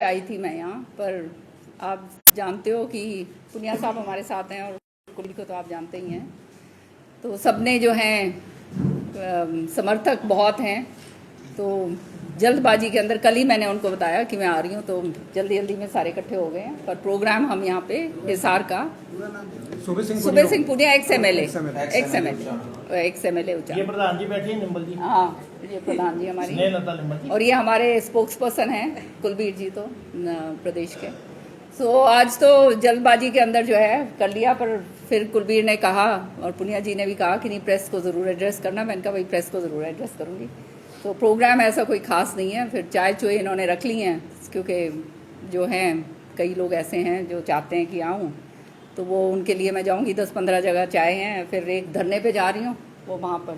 आई थी मैं यहाँ पर। आप जानते हो कि पुनिया साहब हमारे साथ हैं और कुली को तो आप जानते ही हैं। तो सबने जो हैं समर्थक बहुत हैं, तो जल्दबाजी के अंदर कल ही मैंने उनको बताया कि मैं आ रही हूँ, तो जल्दी जल्दी में सारे इकट्ठे हो गए हैं। पर प्रोग्राम हम यहाँ पे हिसार का Subhe Singh Punia ex M L A उच्चा, ये प्रधान जी बैठे हैं निम्बल जी। हाँ, ये प्रधान जी हमारी, और ये हमारे स्पोक्स पर्सन हैं कुलबीर जी, तो प्रदेश के। सो आज तो जल्दबाजी के अंदर जो है कर लिया, पर फिर कुलबीर ने कहा और पुनिया जी ने भी कहा कि नहीं, प्रेस को ज़रूर एड्रेस करना। मैंने कहा भाई प्रेस को ज़रूर एड्रेस करूँगी। तो प्रोग्राम ऐसा कोई ख़ास नहीं है। फिर चाय चोए इन्होंने रख ली हैं, क्योंकि जो हैं कई लोग ऐसे हैं जो चाहते हैं कि आऊँ, तो वो उनके लिए मैं जाऊँगी। 10-15 जगह चाय हैं। फिर एक धरने पे जा रही हूँ, वो वहाँ पर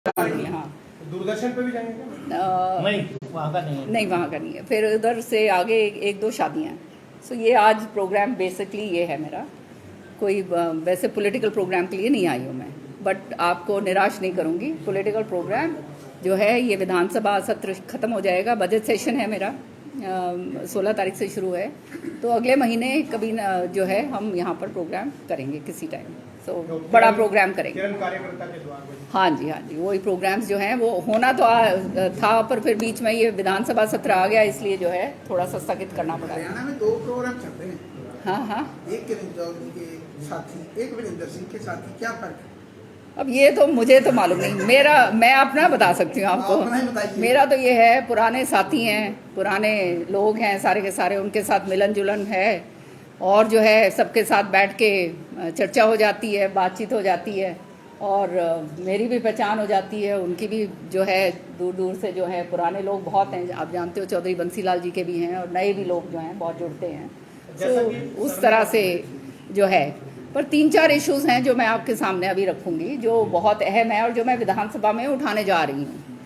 हाँ, दूरदर्शन पे भी जाएंगे? नहीं, वहाँ का नहीं है। नहीं, वहाँ का नहीं है। फिर उधर से आगे एक दो शादियाँ हैं। सो ये आज प्रोग्राम बेसिकली ये है मेरा। कोई वैसे पॉलिटिकल प्रोग्राम के लिए नहीं आई हूँ मैं, बट आपको निराश नहीं करूँगी। पॉलिटिकल प्रोग्राम जो है, ये विधानसभा सत्र खत्म हो जाएगा, बजट सेशन है मेरा, 16 तारीख से शुरू है। तो अगले महीने कभी जो है हम यहाँ पर प्रोग्राम करेंगे किसी टाइम। तो बड़ा प्रोग्राम करेंगे। कार्यकर्ता के द्वार पर। हाँ जी, हाँ जी, वही प्रोग्राम्स जो हैं वो होना तो था, पर फिर बीच में ये विधानसभा सत्र आ गया, इसलिए जो है थोड़ा सा स्थगित करना पड़ा। हरियाणा में 2 प्रोग्राम चल रहे हैं। हाँ हाँ, एक किरण चौधरी के साथी, एक वीरेंद्र सिंह के साथी, क्या फर्क है? अब ये तो मुझे तो मालूम नहीं। मैं अपना बता सकती हूँ आपको। मेरा तो ये है, पुराने साथी हैं, पुराने लोग हैं सारे के सारे, उनके साथ मिलन जुलन है, और जो है सबके साथ बैठ के चर्चा हो जाती है, बातचीत हो जाती है, और मेरी भी पहचान हो जाती है, उनकी भी जो है दूर दूर से जो है पुराने लोग बहुत हैं, आप जानते हो, चौधरी बंसीलाल जी के भी हैं, और नए भी लोग जो हैं बहुत जुड़ते हैं। तो उस तरह से जो है, पर 3-4 इश्यूज़ हैं जो मैं आपके सामने अभी रखूँगी, जो बहुत अहम है और जो मैं विधानसभा में उठाने जा रही हूँ।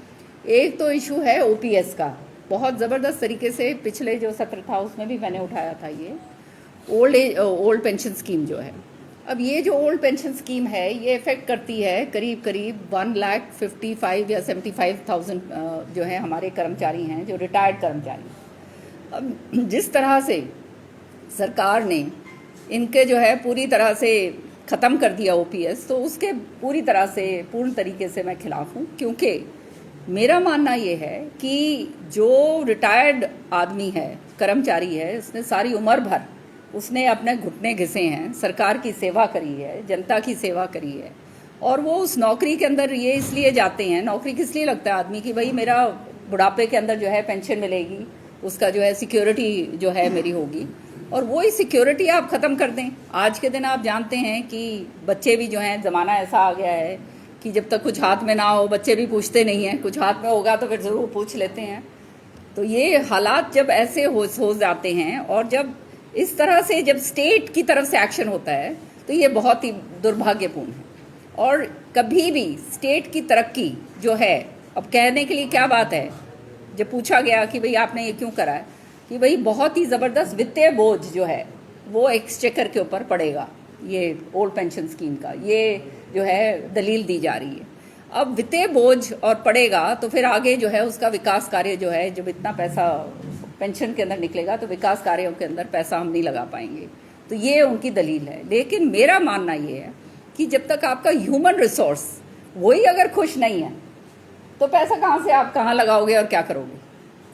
एक तो इशू है OPS का, बहुत ज़बरदस्त तरीके से पिछले जो सत्र था उसमें भी मैंने उठाया था, ये ओल्ड पेंशन स्कीम जो है। अब ये जो ओल्ड पेंशन स्कीम है, ये इफ़ेक्ट करती है करीब 1,55,000 या 75,000 जो है हमारे कर्मचारी हैं, जो रिटायर्ड कर्मचारी। अब जिस तरह से सरकार ने इनके जो है पूरी तरह से ख़त्म कर दिया OPS, तो उसके पूरी तरह से पूर्ण तरीके से मैं खिलाफ हूँ, क्योंकि मेरा मानना ये है कि जो रिटायर्ड आदमी है, कर्मचारी है, उसने सारी उम्र भर उसने अपने घुटने घिसे हैं, सरकार की सेवा करी है, जनता की सेवा करी है, और वो उस नौकरी के अंदर ये इसलिए जाते हैं। नौकरी किस लिए लगता है आदमी की, भाई मेरा बुढ़ापे के अंदर जो है पेंशन मिलेगी, उसका जो है सिक्योरिटी जो है मेरी होगी, और वही सिक्योरिटी आप ख़त्म कर दें। आज के दिन आप जानते हैं कि बच्चे भी जो हैं, ज़माना ऐसा आ गया है कि जब तक कुछ हाथ में ना हो बच्चे भी पूछते नहीं हैं, कुछ हाथ में होगा तो फिर ज़रूर पूछ लेते हैं। तो ये हालात जब ऐसे हो जाते हैं, और जब इस तरह से जब स्टेट की तरफ से एक्शन होता है, तो ये बहुत ही दुर्भाग्यपूर्ण है। और कभी भी स्टेट की तरक्की जो है, अब कहने के लिए क्या बात है, जब पूछा गया कि भाई आपने ये क्यों करा है, कि भाई बहुत ही ज़बरदस्त वित्तीय बोझ जो है वो एक्सचेकर के ऊपर पड़ेगा, ये ओल्ड पेंशन स्कीम का, ये जो है दलील दी जा रही है। अब वित्तीय बोझ और पड़ेगा, तो फिर आगे जो है उसका विकास कार्य जो है, जब इतना पैसा पेंशन के अंदर निकलेगा तो विकास कार्यों के अंदर पैसा हम नहीं लगा पाएंगे। तो ये उनकी दलील है। लेकिन मेरा मानना ये है कि जब तक आपका ह्यूमन रिसोर्स वही अगर खुश नहीं है, तो पैसा कहाँ से आप कहाँ लगाओगे और क्या करोगे।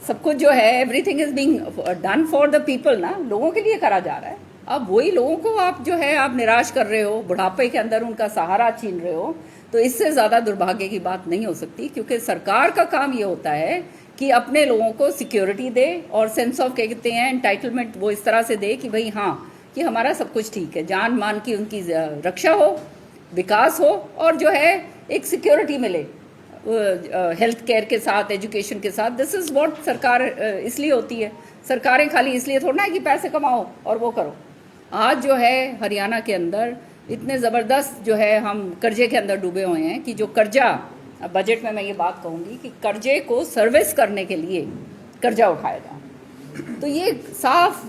सब कुछ जो है, everything is being done for the people ना, लोगों के लिए करा जा रहा है। अब वही लोगों को आप जो है आप निराश कर रहे हो, बुढ़ापे के अंदर उनका सहारा छीन रहे हो, तो इससे ज़्यादा दुर्भाग्य की बात नहीं हो सकती। क्योंकि सरकार का काम ये होता है कि अपने लोगों को सिक्योरिटी दे, और सेंस ऑफ कहते हैं एंटाइटलमेंट, वो इस तरह से दे कि भाई हाँ, कि हमारा सब कुछ ठीक है, जान मान की उनकी रक्षा हो, विकास हो, और जो है एक सिक्योरिटी मिले हेल्थ केयर के साथ, एजुकेशन के साथ। दिस इज़ व्हाट सरकार इसलिए होती है। सरकारें खाली इसलिए थोड़ा ना कि पैसे कमाओ और वो करो। आज जो है हरियाणा के अंदर इतने ज़बरदस्त जो है हम कर्जे के अंदर डूबे हुए हैं, कि जो कर्जा, अब बजट में मैं ये बात कहूँगी कि कर्जे को सर्विस करने के लिए कर्जा उठाया जाए। तो ये साफ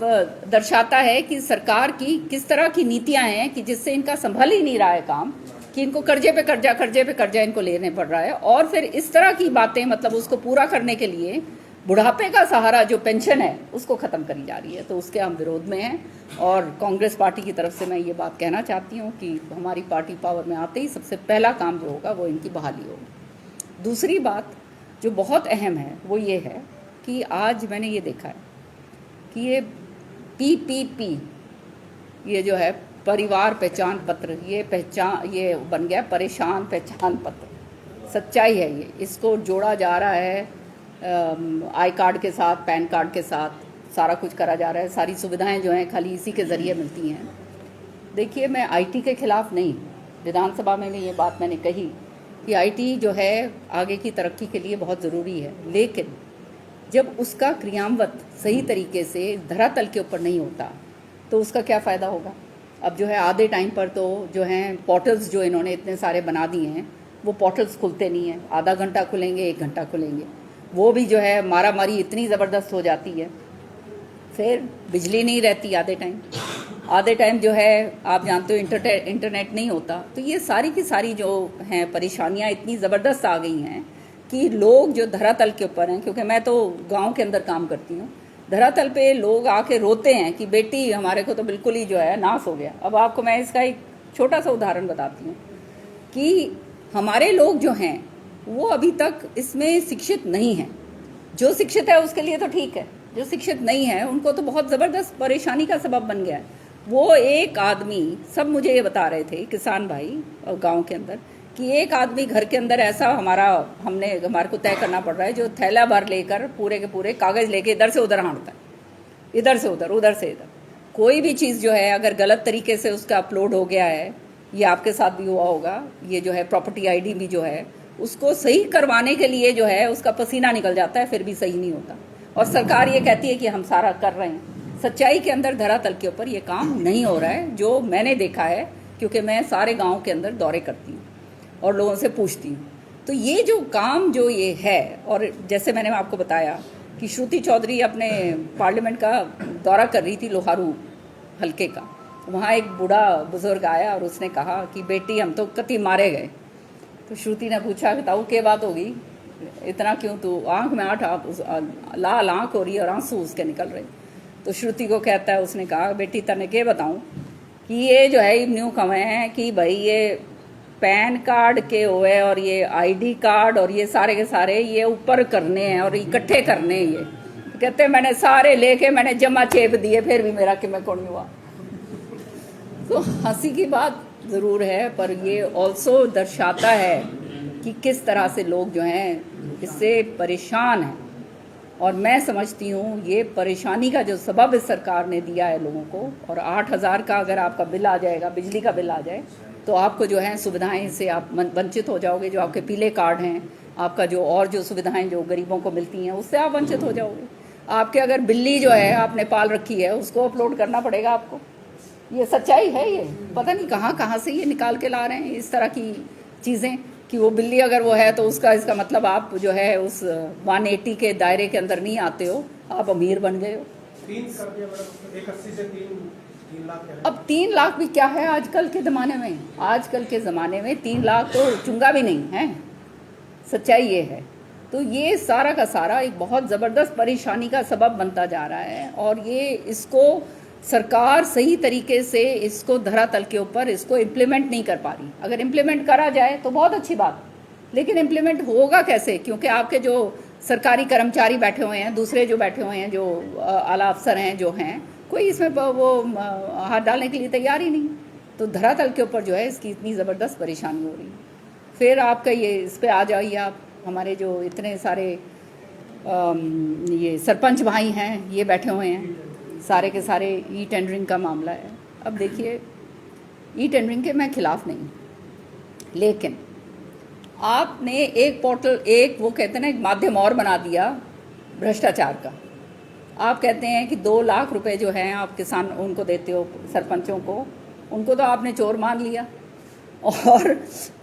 दर्शाता है कि सरकार की किस तरह की नीतियाँ हैं, कि जिससे इनका संभल ही नहीं रहा है काम, कि इनको कर्जे पे कर्जा इनको लेने पड़ रहा है। और फिर इस तरह की बातें, मतलब उसको पूरा करने के लिए बुढ़ापे का सहारा जो पेंशन है उसको ख़त्म करी जा रही है, तो उसके हम विरोध में हैं। और कांग्रेस पार्टी की तरफ से मैं ये बात कहना चाहती हूँ कि हमारी पार्टी पावर में आते ही सबसे पहला काम जो होगा वो इनकी बहाली होगी। दूसरी बात जो बहुत अहम है वो ये है कि आज मैंने ये देखा है कि ये PPP, ये जो है परिवार पहचान पत्र, ये बन गया परेशान पहचान पत्र। सच्चाई है ये, इसको जोड़ा जा रहा है आई कार्ड के साथ, पैन कार्ड के साथ, सारा कुछ करा जा रहा है। सारी सुविधाएं जो हैं खाली इसी के ज़रिए मिलती हैं। देखिए, मैं IT के ख़िलाफ़ नहीं, विधानसभा में भी ये बात मैंने कही कि IT जो है आगे की तरक्की के लिए बहुत ज़रूरी है, लेकिन जब उसका क्रियान्वयन सही तरीके से धरातल के ऊपर नहीं होता तो उसका क्या फ़ायदा होगा। अब जो है आधे टाइम पर तो जो हैं पोर्टल्स जो इन्होंने इतने सारे बना दिए हैं वो पोर्टल्स खुलते नहीं हैं, आधा घंटा खुलेंगे, 1 घंटा खुलेंगे, वो भी जो है मारा मारी इतनी ज़बरदस्त हो जाती है। फिर बिजली नहीं रहती आधे टाइम जो है आप जानते हो इंटरनेट नहीं होता। तो ये सारी की सारी जो हैं परेशानियां इतनी ज़बरदस्त आ गई हैं कि लोग जो धरातल के ऊपर हैं, क्योंकि मैं तो गांव के अंदर काम करती हूँ, धरातल पे लोग आके रोते हैं कि बेटी हमारे को तो बिल्कुल ही जो है नाश हो गया। अब आपको मैं इसका एक छोटा सा उदाहरण बताती हूँ कि हमारे लोग जो हैं वो अभी तक इसमें शिक्षित नहीं हैं। जो शिक्षित है उसके लिए तो ठीक है, जो शिक्षित नहीं है उनको तो बहुत ज़बरदस्त परेशानी का सबब बन गया है। वो एक आदमी, सब मुझे ये बता रहे थे किसान भाई और गांव के अंदर, कि एक आदमी घर के अंदर ऐसा हमारे को तय करना पड़ रहा है जो थैला भर लेकर पूरे के पूरे कागज़ लेके इधर से उधर हाँटता है, इधर से उधर, उधर से इधर। कोई भी चीज़ जो है अगर गलत तरीके से उसका अपलोड हो गया है, ये आपके साथ भी हुआ होगा, ये जो है प्रॉपर्टी ID भी जो है उसको सही करवाने के लिए जो है उसका पसीना निकल जाता है, फिर भी सही नहीं होता। और सरकार ये कहती है कि हम सारा कर रहे हैं। सच्चाई के अंदर धरातल के ऊपर ये काम नहीं हो रहा है, जो मैंने देखा है, क्योंकि मैं सारे गांव के अंदर दौरे करती हूँ और लोगों से पूछती हूँ। तो ये जो काम जो ये है, और जैसे मैंने आपको बताया कि श्रुति चौधरी अपने पार्लियामेंट का दौरा कर रही थी लोहारू हल्के का, वहाँ एक बूढ़ा बुजुर्ग आया और उसने कहा कि बेटी हम तो कति मारे गए। तो श्रुति ने पूछा कि ताऊ क्या बात होगी, इतना क्यों, तू आंख में लाल आंख हो रही है और आंसू उसके निकल रहे। तो श्रुति को कहता है, उसने कहा बेटी तने क्या बताऊं कि ये जो है न्यू कमे हैं कि भाई ये पैन कार्ड के हुए और ये ID कार्ड और ये सारे के सारे ये ऊपर करने हैं और इकट्ठे करने हैं। ये कहते मैंने सारे लेके मैंने जमा चेप दिए, फिर भी मेरा कि मैं कौन हुआ। तो हंसी की बात ज़रूर है, पर ये ऑल्सो दर्शाता है कि किस तरह से लोग जो हैं इससे परेशान हैं। और मैं समझती हूँ ये परेशानी का जो सबब इस सरकार ने दिया है लोगों को, और 8,000 का अगर आपका बिल आ जाएगा, बिजली का बिल आ जाए, तो आपको जो है सुविधाएं से आप वंचित हो जाओगे। जो आपके पीले कार्ड हैं, आपका जो और जो सुविधाएं जो गरीबों को मिलती हैं उससे आप वंचित हो जाओगे। आपके अगर बिल्ली जो है आपने पाल रखी है उसको अपलोड करना पड़ेगा आपको। ये सच्चाई है, ये पता नहीं कहाँ से ये निकाल के ला रहे हैं इस तरह की चीज़ें कि वो बिल्ली अगर वो है तो इसका मतलब आप जो है उस 180 के दायरे के अंदर नहीं आते हो, आप अमीर बन गए हो। 3 कर दिया मैडम, 81 से 3 लाख है। अब 3 लाख भी क्या है आजकल के ज़माने में, आजकल के ज़माने में 3 लाख तो चुंगा भी नहीं है। सच्चाई ये है। तो ये सारा का सारा एक बहुत ज़बरदस्त परेशानी का सबब बनता जा रहा है, और ये इसको सरकार सही तरीके से इसको धरातल के ऊपर इसको इम्प्लीमेंट नहीं कर पा रही। अगर इम्प्लीमेंट करा जाए तो बहुत अच्छी बात, लेकिन इम्प्लीमेंट होगा कैसे, क्योंकि आपके जो सरकारी कर्मचारी बैठे हुए हैं, दूसरे जो बैठे हुए हैं, जो आला अफसर हैं जो हैं, कोई इसमें वो हाथ डालने के लिए तैयार ही नहीं। तो धरातल के ऊपर जो है इसकी इतनी ज़बरदस्त परेशानी हो रही है। फिर आपका ये इस पर आ जाइए आप, हमारे जो इतने सारे ये सरपंच भाई हैं ये बैठे हुए हैं, सारे के सारे टेंडरिंग का मामला है। अब देखिए, टेंडरिंग के मैं खिलाफ़ नहीं, लेकिन आपने एक पोर्टल, एक वो कहते हैं ना एक माध्यम और बना दिया भ्रष्टाचार का। आप कहते हैं कि 2 लाख रुपए जो हैं आप किसान उनको देते हो, सरपंचों को, उनको तो आपने चोर मान लिया, और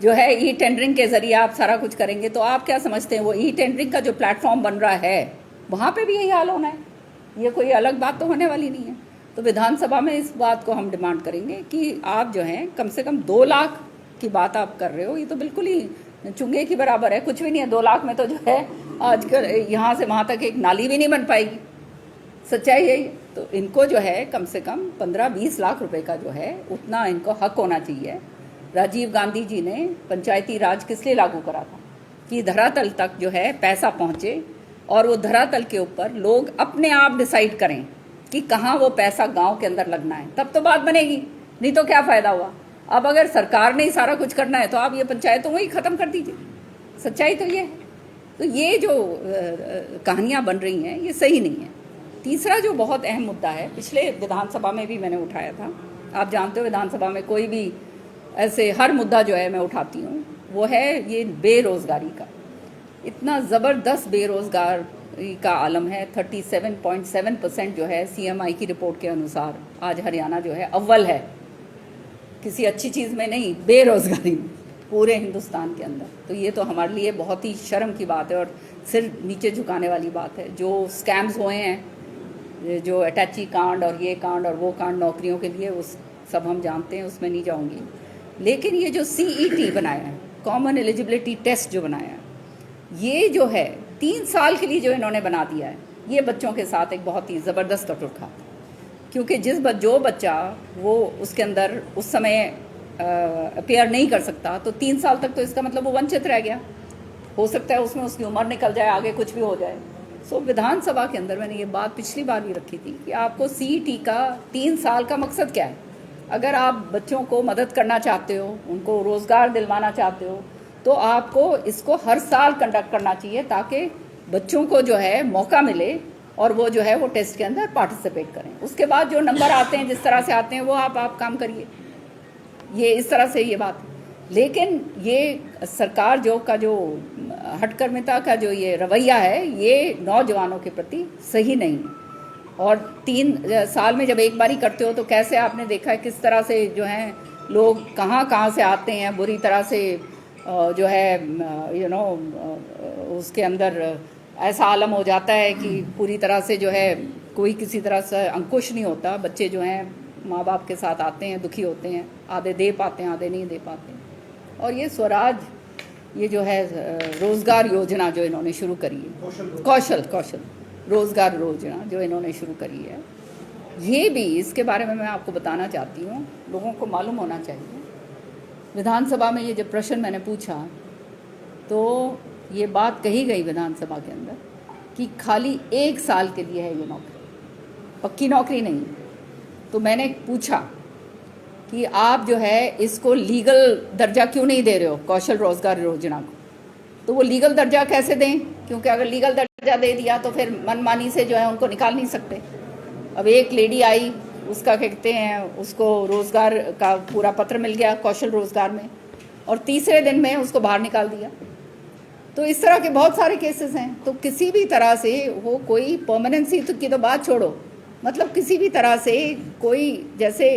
जो है टेंडरिंग के ज़रिए आप सारा कुछ करेंगे। तो आप क्या समझते हैं वो टेंडरिंग का जो प्लेटफॉर्म बन रहा है वहाँ पे भी यही हाल होना है? ये कोई अलग बात तो होने वाली नहीं है। तो विधानसभा में इस बात को हम डिमांड करेंगे कि आप जो हैं कम से कम 2 लाख की बात आप कर रहे हो, ये तो बिल्कुल ही चुंगे की बराबर है, कुछ भी नहीं है। 2 लाख में तो जो है आजकल यहाँ से वहाँ तक एक नाली भी नहीं बन पाएगी, सच्चाई यही। तो इनको जो है कम से कम 15-20 लाख रुपए का जो है उतना इनको हक होना चाहिए। राजीव गांधी जी ने पंचायती राज किस लिए लागू करा था कि धरातल तक जो है पैसा पहुँचे और वो धरातल के ऊपर लोग अपने आप डिसाइड करें कि कहाँ वो पैसा गांव के अंदर लगना है, तब तो बात बनेगी, नहीं तो क्या फ़ायदा हुआ। अब अगर सरकार ने ही सारा कुछ करना है तो आप ये पंचायतों में ही ख़त्म कर दीजिए, सच्चाई तो ये है। तो ये जो कहानियाँ बन रही हैं ये सही नहीं है। तीसरा जो बहुत अहम मुद्दा है, पिछले विधानसभा में भी मैंने उठाया था, आप जानते हो विधानसभा में कोई भी ऐसे हर मुद्दा जो है मैं उठाती हूँ, वो है ये बेरोज़गारी का। इतना ज़बरदस्त बेरोज़गारी का आलम है। 37.7% जो है CMI की रिपोर्ट के अनुसार आज हरियाणा जो है अव्वल है, किसी अच्छी चीज़ में नहीं, बेरोज़गारी में पूरे हिंदुस्तान के अंदर। तो ये तो हमारे लिए बहुत ही शर्म की बात है और सिर नीचे झुकाने वाली बात है। जो स्कैम्स हुए हैं, जो अटैची कांड और ये कांड और वो कांड नौकरियों के लिए, उस सब हम जानते हैं, उसमें नहीं जाऊंगी। लेकिन ये जो CET बनाया है, कॉमन एलिजिबिलिटी टेस्ट जो बनाया है, ये जो है 3 साल के लिए जो इन्होंने बना दिया है, ये बच्चों के साथ एक बहुत ही ज़बरदस्त कटुरखा। क्योंकि जो बच्चा वो उसके अंदर उस समय अपेयर नहीं कर सकता, तो 3 साल तक तो इसका मतलब वो वंचित रह गया। हो सकता है उसमें उसकी उम्र निकल जाए, आगे कुछ भी हो जाए। सो विधानसभा के अंदर मैंने ये बात पिछली बार भी रखी थी कि आपको CET का 3 साल का मकसद क्या है। अगर आप बच्चों को मदद करना चाहते हो, उनको रोज़गार दिलवाना चाहते हो, तो आपको इसको हर साल कंडक्ट करना चाहिए ताकि बच्चों को जो है मौका मिले और वो जो है वो टेस्ट के अंदर पार्टिसिपेट करें। उसके बाद जो नंबर आते हैं, जिस तरह से आते हैं, वो आप काम करिए। ये इस तरह से ये बात है। लेकिन ये सरकार जो हठकर्मिता का जो ये रवैया है, ये नौजवानों के प्रति सही नहीं है। और 3 साल में जब एक बारी करते हो तो कैसे आपने देखा है किस तरह से जो है लोग कहाँ से आते हैं, बुरी तरह से जो है उसके अंदर ऐसा आलम हो जाता है कि पूरी तरह से जो है कोई किसी तरह से अंकुश नहीं होता। बच्चे जो हैं माँ बाप के साथ आते हैं, दुखी होते हैं, आधे दे पाते हैं, आधे नहीं दे पाते। और ये स्वराज, ये जो है रोज़गार योजना जो इन्होंने शुरू करी है, कौशल रोज़गार योजना जो इन्होंने शुरू करी है, ये भी, इसके बारे में मैं आपको बताना चाहती हूँ, लोगों को मालूम होना चाहिए। विधानसभा में ये जब प्रश्न मैंने पूछा तो ये बात कही गई विधानसभा के अंदर कि खाली 1 साल के लिए है ये नौकरी, पक्की नौकरी नहीं है। तो मैंने पूछा कि आप जो है इसको लीगल दर्जा क्यों नहीं दे रहे हो, कौशल रोज़गार योजना को। तो वो लीगल दर्जा कैसे दें, क्योंकि अगर लीगल दर्जा दे दिया तो फिर मनमानी से जो है उनको निकाल नहीं सकते। अब एक लेडी आई, उसका कहते हैं उसको रोज़गार का पूरा पत्र मिल गया कौशल रोज़गार में, और तीसरे दिन में उसको बाहर निकाल दिया। तो इस तरह के बहुत सारे केसेस हैं। तो किसी भी तरह से वो कोई परमानेंसी की तो बात छोड़ो, मतलब किसी भी तरह से कोई, जैसे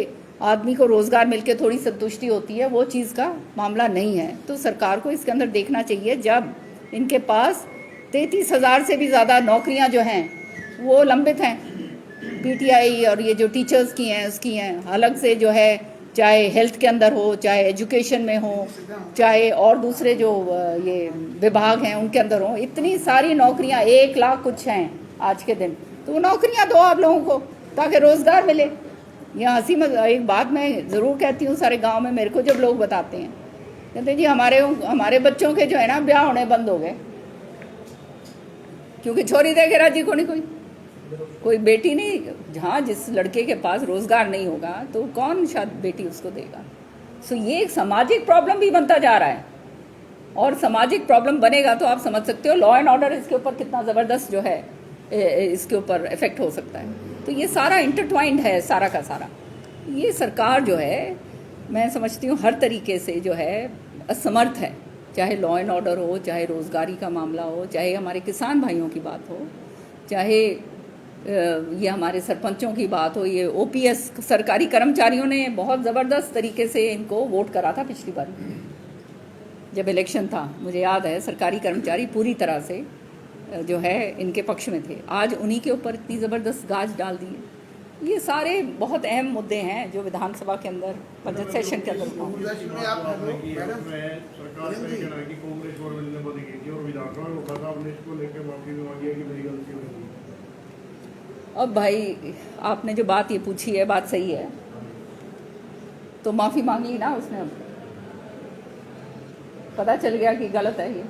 आदमी को रोज़गार मिलके थोड़ी संतुष्टि होती है, वो चीज़ का मामला नहीं है। तो सरकार को इसके अंदर देखना चाहिए, जब इनके पास 33,000 से भी ज़्यादा नौकरियां जो हैं वो लंबित हैं, PTI और ये जो टीचर्स की हैं उसकी हैं, अलग से जो है, चाहे हेल्थ के अंदर हो, चाहे एजुकेशन में हो, चाहे और दूसरे जो ये विभाग हैं उनके अंदर हो, इतनी सारी नौकरियां 1 लाख कुछ हैं आज के दिन। तो वो नौकरियां दो आप लोगों को ताकि रोज़गार मिले। यहाँ एक बात मैं ज़रूर कहती हूँ, सारे गांव में मेरे को जब लोग बताते हैं, कहते हैं जी हमारे बच्चों के जो है ना ब्याह होने बंद हो गए, क्योंकि छोरी देखे राजी को नहीं, कोई बेटी नहीं। जहाँ जिस लड़के के पास रोज़गार नहीं होगा तो कौन शायद बेटी उसको देगा। सो ये एक सामाजिक प्रॉब्लम भी बनता जा रहा है, और सामाजिक प्रॉब्लम बनेगा तो आप समझ सकते हो लॉ एंड ऑर्डर इसके ऊपर कितना ज़बरदस्त जो है इसके ऊपर इफेक्ट हो सकता है। तो ये सारा इंटरट्वाइंड है, सारा का सारा। ये सरकार जो है, मैं समझती हूँ हर तरीके से जो है असमर्थ है, चाहे लॉ एंड ऑर्डर हो, चाहे रोज़गारी का मामला हो, चाहे हमारे किसान भाइयों की बात हो, चाहे ये हमारे सरपंचों की बात हो, ये OPS सरकारी कर्मचारियों ने बहुत ज़बरदस्त तरीके से इनको वोट करा था पिछली बार जब इलेक्शन था। मुझे याद है सरकारी कर्मचारी पूरी तरह से जो है इनके पक्ष में थे। आज उन्हीं के ऊपर इतनी ज़बरदस्त गाज डाल दी है। ये सारे बहुत अहम मुद्दे हैं जो विधानसभा के अंदर बजट सेशन के अंदर डांट रहा है, वो कहा था आपने इसको लेकर माफी भी मांगी है कि मेरी गलती हो गई। अब भाई आपने जो बात ये पूछी है बात सही है, तो माफ़ी मांग ली ना उसने, अब पता चल गया कि गलत है ये।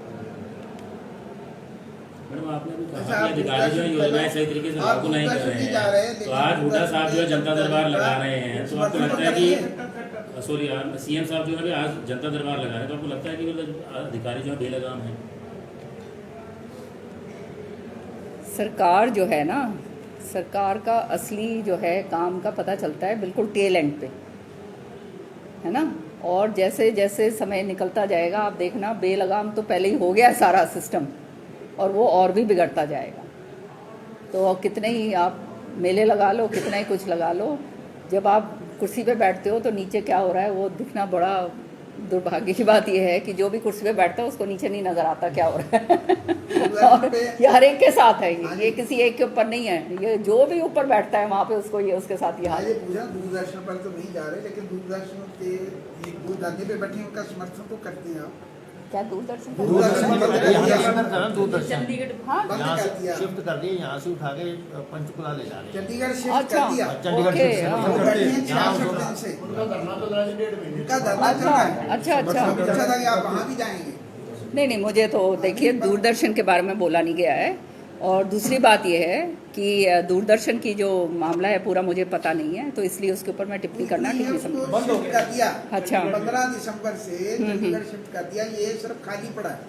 मैडम आपने भी अच्छा, कहा कि अधिकारी जो है योजनाएं सही तरीके से लागू नहीं कर रहे हैं, तो आज हुड्डा साहब जो है जनता दरबार लगा रहे हैं, तो आपको लगता है कि सॉरी सीएम साहब जो है आज जनता दरबार लगा रहे हैं, तो आपको लगता है कि मतलब अधिकारी जो है बेलगाम है? सरकार जो है ना, सरकार का असली जो है काम का पता चलता है बिल्कुल टेल एंड पे, है ना। और जैसे जैसे समय निकलता जाएगा आप देखना, बेलगाम तो पहले ही हो गया सारा सिस्टम, और वो और भी बिगड़ता जाएगा। तो कितने ही आप मेले लगा लो, कितना ही कुछ लगा लो, जब आप कुर्सी पे बैठते हो तो नीचे क्या हो रहा है वो दिखना बड़ा दुर्भाग्य की बात यह है कि जो भी कुर्सी पे बैठता है उसको नीचे नहीं नज़र आता क्या हो रहा है। और ये हर एक के साथ है, ये किसी एक के ऊपर नहीं है, ये जो भी ऊपर बैठता है वहाँ पे उसको ये उसके साथ ये हाल ये पूछा दूरदर्शन पर तो नहीं जा रहे, लेकिन दूरदर्शन के वो दादे पे बैठे उनका समर्थन तो करते हैं आप। क्या दूरदर्शन पर? दूरदर्शन चंडीगढ़, हाँ यहाँ से शिफ्ट कर दिए, यहाँ से उठा के पंचकुला ले जा रहे हैं। चंडीगढ़ शिफ्ट अच्छा, कर दिया। चंडीगढ़ ओके, शिफ्ट हाँ। वो बैठे हैं यहाँ 66 दिन से। उनका धरना तो लगा 1.5 महीने। उनका धरना चल रहा है। अच्छा अच्छा अच्छा था कि आप वहाँ भी जाएंगे। नहीं नहीं, मुझे तो देखिए दूरदर्शन के बारे में बोला नहीं गया है, और दूसरी बात यह है कि दूरदर्शन की जो मामला है पूरा मुझे पता नहीं है, तो इसलिए उसके ऊपर मैं टिप्पणी करना ठीक नहीं समझती। बंद हो कर दिया। अच्छा। 15 दिसंबर से चंडीगढ़ शिफ्ट कर दिया, ये सिर्फ खाली पड़ा है।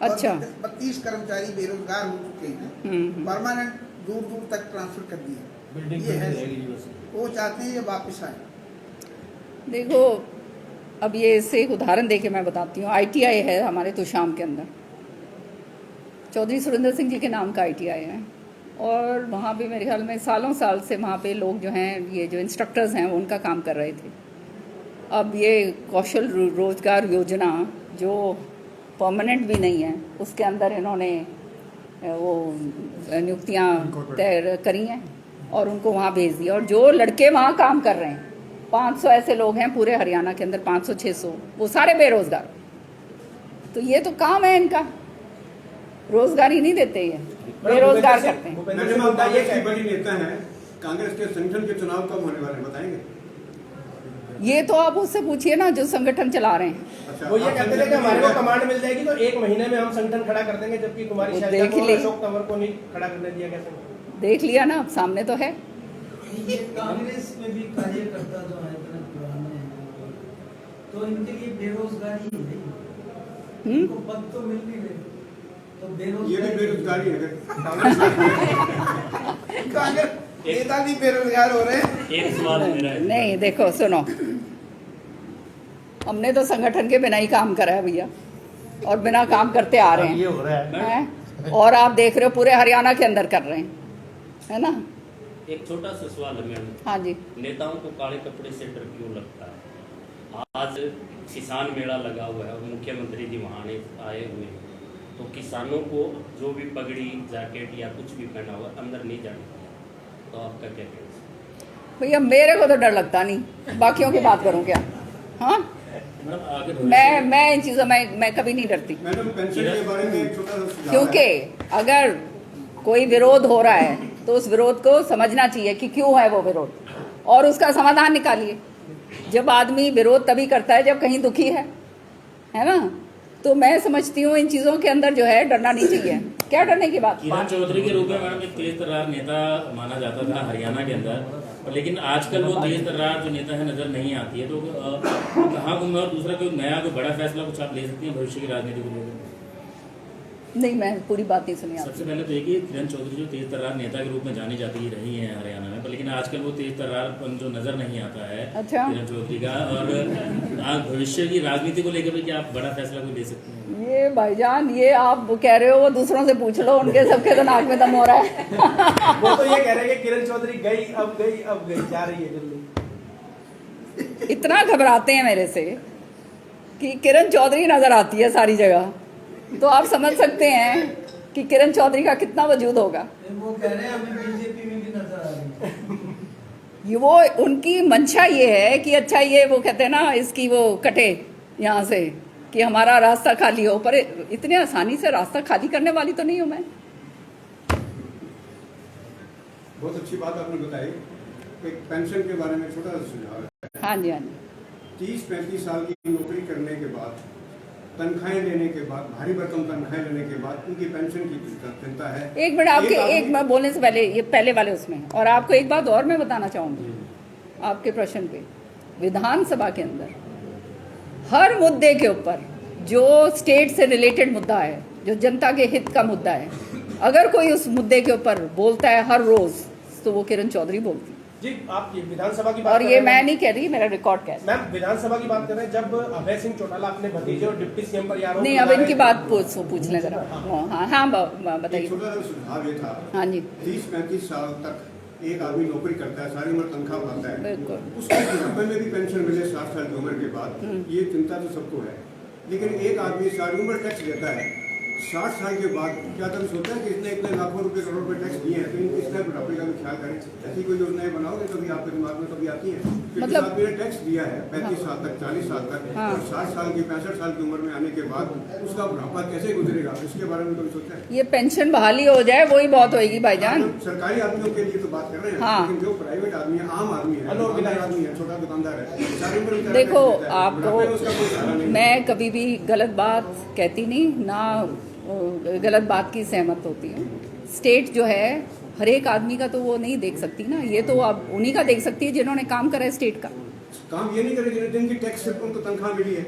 अच्छा। 32 कर्मचारी बेरोजगार हो चुके हैं, परमानेंट दूर दूर तक ट्रांसफर कर दिए। बिल्डिंग ये है, रहेगी बस। वो चाहते हैं ये वापस आए। देखो अब ये इससे एक उदाहरण देके मैं बताती हूँ। आईटीआई है हमारे तुशाम के अंदर, चौधरी सुरेंद्र सिंह जी के नाम का आईटीआई है, और वहाँ पे मेरे ख्याल में सालों साल से वहाँ पे लोग जो हैं, ये जो इंस्ट्रक्टर्स हैं वो उनका काम कर रहे थे। अब ये कौशल रोजगार योजना जो परमानेंट भी नहीं है, उसके अंदर इन्होंने वो नियुक्तियाँ तय करी हैं और उनको वहाँ भेज दिया, और जो लड़के वहाँ काम कर रहे हैं 500 ऐसे लोग हैं पूरे हरियाणा के अंदर, 500-600, वो सारे बेरोजगार। तो ये तो काम है इनका, रोजगार ही नहीं देते, ये बेरोजगार करते हैं। मैडम आप कांग्रेस की बड़ी नेता हैं, कांग्रेस के संगठन के चुनाव कब होने वाले हैं बताएंगे? ये तो आप उससे पूछिए ना जो संगठन चला रहे हैं। अच्छा, वो ये कहते थे कि हमारे को कमांड मिल जाएगी तो 1 महीने में हम संगठन खड़ा कर देंगे, जबकि कुमारी शैलजा देख को, ली। अशोक तंवर को नहीं खड़ा करने दिया गया संगठन। देख लिया ना, अब सामने तो है। ये कांग्रेस में भी कार्यकर्ता जो है इतने पुराने हैं, तो इनके लिए बेरोजगारी ही है, इनको पद तो मिल भी रहे, तो ये भी बेरोजगारी है। कांग्रेस नेता भी बेरोजगार हो रहे हैं। एक सवाल मेरा है। नहीं देखो सुनो, हमने तो संगठन के बिना ही काम करा है भैया, और बिना काम करते आ रहे ये हो रहा है। हैं, और आप देख रहे हो पूरे हरियाणा के अंदर कर रहे हैं, है ना। एक छोटा सा सवाल है मैडम, हाँ जी। नेताओं को काले कपड़े से डर क्यों लगता है? आज किसान मेला लगा हुआ है और मुख्यमंत्री जी वहाँ आए हुए हैं, तो किसानों को जो भी पगड़ी जैकेट या कुछ भी पहना हुआ अंदर नहीं जाने दिया, तो आपका क्या कहना है? भैया मेरे को तो डर लगता नहीं, बाकियों की बात करूं क्या? हाँ, मैडम आगे मैं इन चीज़ों में मैं कभी नहीं डरती, मैडम पेंशन के बारे में एक छोटा सा सुझाव है। क्योंकि अगर कोई विरोध हो रहा है तो उस विरोध को समझना चाहिए कि क्यों है वो विरोध, और उसका समाधान निकालिए। जब आदमी विरोध तभी करता है जब कहीं दुखी है ना। तो मैं समझती हूँ इन चीज़ों के अंदर जो है डरना नहीं चाहिए। क्या डरने की बात? किरण चौधरी के रूप में मैडम एक तेज तर्रार नेता माना जाता था हरियाणा के अंदर, और लेकिन आजकल वो तेज तर्रार जो नेता है नजर नहीं आती है, तो कहाँ गुम है? और दूसरा कोई नया कोई बड़ा फैसला कुछ आप ले सकती हैं भविष्य की राजनीति को लेकर? नहीं, मैं पूरी बात नहीं सुनी आपकी। सबसे पहले तो ये कि किरण चौधरी जो तेज तर्रार नेता के रूप में जानी जाती रही हैं हरियाणा में, पर लेकिन आजकल वो तेज तर्रारपन जो नजर नहीं आता है अच्छा। किरण चौधरी का, और आज भविष्य की राजनीति को लेकर भी क्या आप बड़ा फैसला कोई ले सकते हैं? ये भाईजान, ये आप कह रहे हो, वो दूसरों से पूछ लो, उनके सबके तो नाक में दम हो रहा है। वो तो ये कह रहे हैं कि किरण चौधरी गई, अब जा रही है दिल्ली। इतना घबराते हैं मेरे से कि किरण चौधरी नजर आती है सारी जगह, तो आप समझ सकते हैं कि किरण चौधरी का कितना वजूद होगा। वो कह रहे हैं हमें बीजेपी में भी नजर आ रही है। ये वो उनकी मंशा ये है कि अच्छा ये वो कहते हैं ना, इसकी वो कटे यहाँ से, कि हमारा रास्ता खाली हो, पर इतने आसानी से रास्ता खाली करने वाली तो नहीं हूं मैं। बहुत अच्छी बात आपने बताई। एक पेंशन के बारे में छोटा सा सुझाव है। हाँ जी, हाँ जी। 30-35 साल की नौकरी करने के बाद, तनख्वाहें लेने के बाद, भारी भरकम तनख्वाहें लेने के बाद उनकी पेंशन की चिंता है। एक मिनट, आपके एक मैं बोलने से पहले, ये पहले वाले उसमें, और आपको एक बात और मैं बताना चाहूंगी आपके प्रश्न पे। विधानसभा के अंदर हर मुद्दे के ऊपर जो स्टेट से रिलेटेड मुद्दा है, जो जनता के हित का मुद्दा है, अगर कोई उस मुद्दे के ऊपर बोलता है हर रोज, तो वो किरण चौधरी बोलती है जी। आप ये विधानसभा की बात और कर ये रहे मैं हैं। नहीं कह रही, मेरा रिकॉर्ड कह रहा मैम विधानसभा की बात कर रहे हैं, जब अभय सिंह चौटाला अपने भतीजे और डिप्टी सीएम पर आरोप नहीं, लगा अब रहे इनकी थे। बात पूछ लें जरा। हाँ हाँ, एक बताइए। छोटा सा सुझाव ये था, हाँ जी, 30-35 साल तक एक आदमी नौकरी करता है, सारी उम्र तनख्वाह पाता है, बिल्कुल। उसको बुढ़ापे में भी पेंशन मिले 60 साल की उम्र के बाद, ये चिंता तो सबको है। लेकिन एक आदमी सारी उम्र टैक्स देता है, 60 साल के बाद क्या तुम सोचा है कि इसने इतने लाखों रुपए करोड़ रुपए टैक्स दिए हैं, तो इसने बुढ़ापे का भी ख्याल करें। ऐसी कोई योजनाएं बनाओगे कभी आपके दिमाग में कभी आती है? मतलब आदमी ने टैक्स दिया है 35 साल तक, 40 साल तक, हाँ। और 60 साल की 65 साल की उम्र में आने के बाद उसका बुढ़ापा कैसे गुजरेगा, इसके बारे में कभी सोचा है? ये पेंशन बहाली हो जाए वही बहुत होएगी भाईजान। सरकारी आदमियों के लिए तो बात कर रहे हैं, हाँ। लेकिन जो प्राइवेट आदमी है, आम आदमी है, दुकानदार आदमी है, छोटा दुकानदार है, सारी उम्र बेचारा देखो, टैक्स देता है, आपको बुढ़ापे में उसका कोई सहारा नहीं है। मैं कभी भी गलत बात कहती नहीं, ना गलत बात की सहमत होती हूँ। स्टेट जो है हर एक आदमी का तो वो नहीं देख सकती ना, ये तो आप उन्हीं का देख सकती है जिन्होंने काम करा है स्टेट का। काम ये नहीं करे जिनकी टैक्स से उनको तनख्वाह मिली है,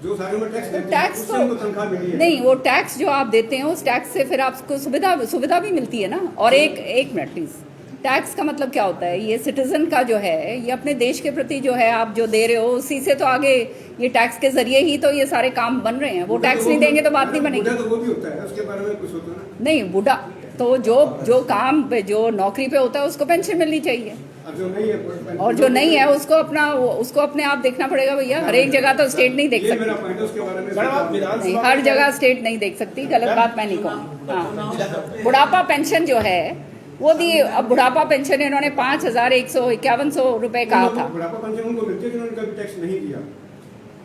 जो सारे में टैक्स देते हैं, टैक्स उससे उनको तनख्वाह मिली है। नहीं, वो टैक्स जो आप देते हैं उस टैक्स से फिर आपको सुविधा भी मिलती है ना। और एक मिनट प्लीज, टैक्स का मतलब क्या होता है? ये सिटीजन का जो है, ये अपने देश के प्रति जो है आप जो दे रहे हो, उसी से तो आगे ये टैक्स के जरिए ही तो ये सारे काम बन रहे हैं। वो टैक्स नहीं देंगे तो बात नहीं बनेगी। बुढ़ा तो वो भी होता है, उसके बारे में कुछ होता है ना? नहीं, बूढ़ा तो जो काम पे, जो नौकरी पे होता है उसको पेंशन मिलनी चाहिए, अब जो नहीं है, और जो नहीं है उसको अपने आप देखना पड़ेगा भैया। हर एक जगह तो स्टेट नहीं देख ये मेरा सकती। पॉइंट है, उसके बारे में मैडम आप नहीं, विधानसभा हर में- जगह स्टेट नहीं देख सकती, गलत बात मैं नहीं कहूँगी। हाँ, बुढ़ापा पेंशन जो है वो दी। अब बुढ़ापा पेंशन इन्होंने 5,151 रुपए कहा था। बुढ़ापा पेंशन उनको मिलती है जिन्होंने कभी टैक्स नहीं दिया,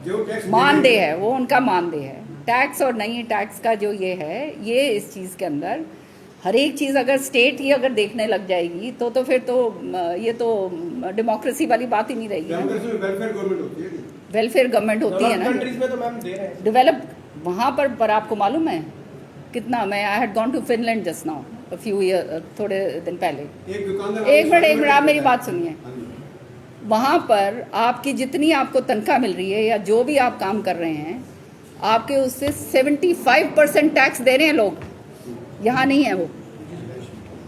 जो टैक्स मानदेय है वो, उनका मानदेय है। टैक्स और नहीं टैक्स का जो ये है, ये इस चीज़ के अंदर हर एक चीज़ अगर स्टेट ही अगर देखने लग जाएगी तो फिर तो ये तो डेमोक्रेसी वाली बात ही नहीं रहेगी। वेलफेयर गवर्नमेंट होती है। वेलफेयर गवर्नमेंट होती है ना, कंट्रीज में तो मैम दे रहे हैं। डेवलप वहाँ पर आपको मालूम है कितना? मैं I had gone to Finland just now a few year, थोड़े दिन पहले। एक दुकानदार, एक मिनट आप मेरी बात सुनिए। वहाँ पर आपकी जितनी आपको तनख्वाह मिल रही है या जो भी आप काम कर रहे हैं, आपके उससे 75% टैक्स दे रहे हैं लोग। यहाँ नहीं है वो।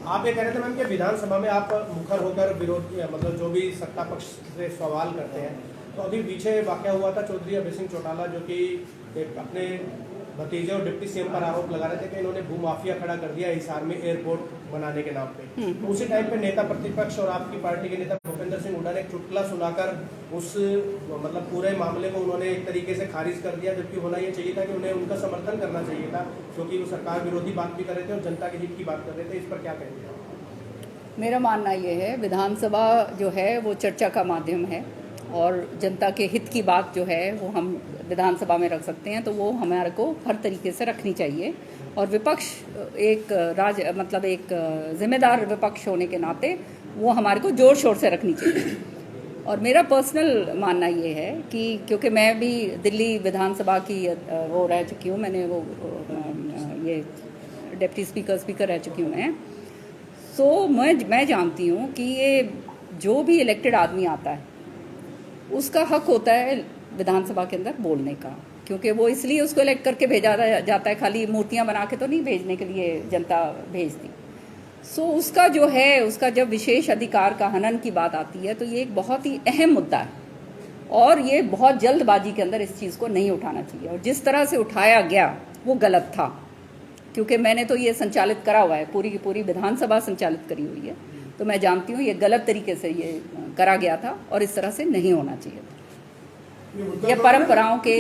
आप ये कह रहे थे मैम कि विधानसभा में आप मुखर होकर विरोध, मतलब जो भी सत्ता पक्ष से सवाल करते हैं, तो अभी पीछे वाकया हुआ था चौधरी अभय सिंह चौटाला, जो कि अपने भतीजे और डिप्टी सीएम पर आरोप लगा रहे थे कि इन्होंने भूमाफिया खड़ा कर दिया हिसार में एयरपोर्ट बनाने के नाम पे। तो उसी टाइम पे नेता प्रतिपक्ष और आपकी पार्टी के नेता भूपेंद्र सिंह हुड्डा ने एक चुटकुला सुनाकर उस मतलब पूरे मामले को उन्होंने एक तरीके से खारिज कर दिया, जबकि होना ये चाहिए था कि उन्हें उनका समर्थन करना चाहिए था, क्योंकि वो सरकार विरोधी बात भी कर रहे थे और जनता के हित की बात कर रहे थे। इस पर क्या कहेंगे? मेरा मानना ये है, विधानसभा जो है वो चर्चा का माध्यम है, और जनता के हित की बात जो है वो हम विधानसभा में रख सकते हैं, तो वो हमारे को हर तरीके से रखनी चाहिए। और विपक्ष एक मतलब एक जिम्मेदार विपक्ष होने के नाते वो हमारे को जोर शोर से रखनी चाहिए। और मेरा पर्सनल मानना ये है कि क्योंकि मैं भी दिल्ली विधानसभा की वो रह चुकी हूँ, मैंने वो ये डिप्टी स्पीकर रह चुकी हूँ मैं, सो मैं जानती हूँ कि ये जो भी इलेक्टेड आदमी आता है उसका हक होता है विधानसभा के अंदर बोलने का, क्योंकि वो इसलिए उसको इलेक्ट करके भेजा जाता है, खाली मूर्तियां बना के तो नहीं भेजने के लिए जनता भेजती। सो उसका जो है, उसका जब विशेष अधिकार का हनन की बात आती है तो ये एक बहुत ही अहम मुद्दा है, और ये बहुत जल्दबाजी के अंदर इस चीज़ को नहीं उठाना चाहिए। और जिस तरह से उठाया गया वो गलत था, क्योंकि मैंने तो ये संचालित करा हुआ है, पूरी की पूरी विधानसभा संचालित करी हुई है, तो मैं जानती हूँ ये गलत तरीके से ये करा गया था और इस तरह से नहीं होना चाहिए था। ये परंपराओं के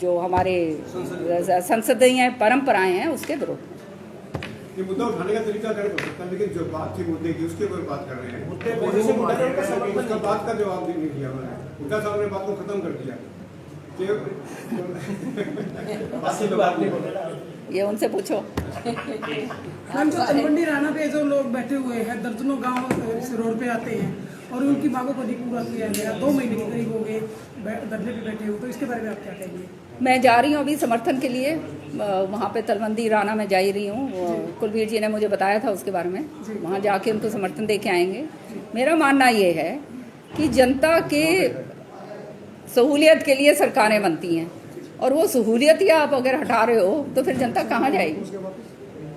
जो हमारे संसदीय परंपराएं हैं उसके विरोध में। ये मुद्दा उठाने का तरीका गलत हो सकता है, लेकिन जो बात थी मुद्दे की उसके ऊपर बात कर रहे हैं। मुद्दे पे जैसे मुद्दा ने उनका समर्थन उसका बात का जवाब नहीं दिया उन्होंने, उनका साहब ने बात को खत्म कर दिया। बाकी लोग आप नहीं बोल रहे। ये उनसे पूछो। मैम, जो तलवंडी राणा पे जो लोग बैठे हुए हैं, दर्जनों गांव इस रोड पे आते हैं और उनकी मांगों को नहीं पूरा किया गया, 2 महीने के करीब हो गए धरने पे बैठे हुए, तो इसके बारे में आप क्या कहेंगे? मैं जा रही हूँ अभी समर्थन के लिए, वहाँ पे तलवंडी राणा में जा ही रही हूँ। कुलवीर जी ने मुझे बताया था उसके बारे में, वहाँ जाके उनको समर्थन दे के आएंगे। मेरा मानना ये है कि जनता के सहूलियत के लिए सरकारें बनती हैं, और वो सहूलियत ही आप अगर हटा रहे हो तो फिर जनता कहाँ जाएगी?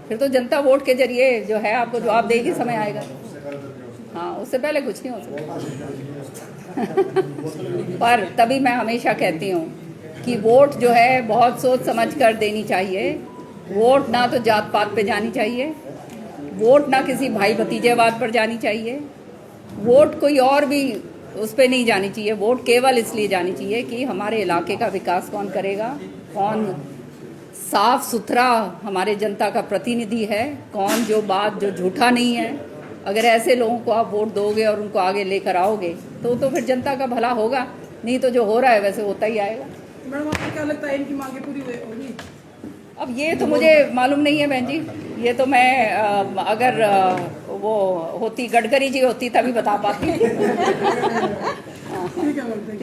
फिर तो जनता वोट के जरिए जो है आपको जवाब देगी, समय आएगा। हाँ, उससे पहले कुछ नहीं हो सकता। पर तभी मैं हमेशा कहती हूँ कि वोट जो है बहुत सोच समझ कर देनी चाहिए। वोट ना तो जात पात पे जानी चाहिए, वोट ना किसी भाई भतीजेवाद पर जानी चाहिए, वोट कोई और भी उस पर नहीं जानी चाहिए। वोट केवल इसलिए जानी चाहिए कि हमारे इलाके का विकास कौन करेगा, कौन साफ सुथरा हमारे जनता का प्रतिनिधि है, कौन जो बात जो झूठा नहीं है। अगर ऐसे लोगों को आप वोट दोगे और उनको आगे लेकर आओगे तो फिर जनता का भला होगा, नहीं तो जो हो रहा है वैसे होता ही आएगा। मैडम, आपको क्या लगता है इनकी मांगे पूरी होगी? अब ये तो मुझे मालूम नहीं है बहन जी, ये तो मैं अगर वो होती गडकरी जी होती तभी बता पाती। ठीक है मैम।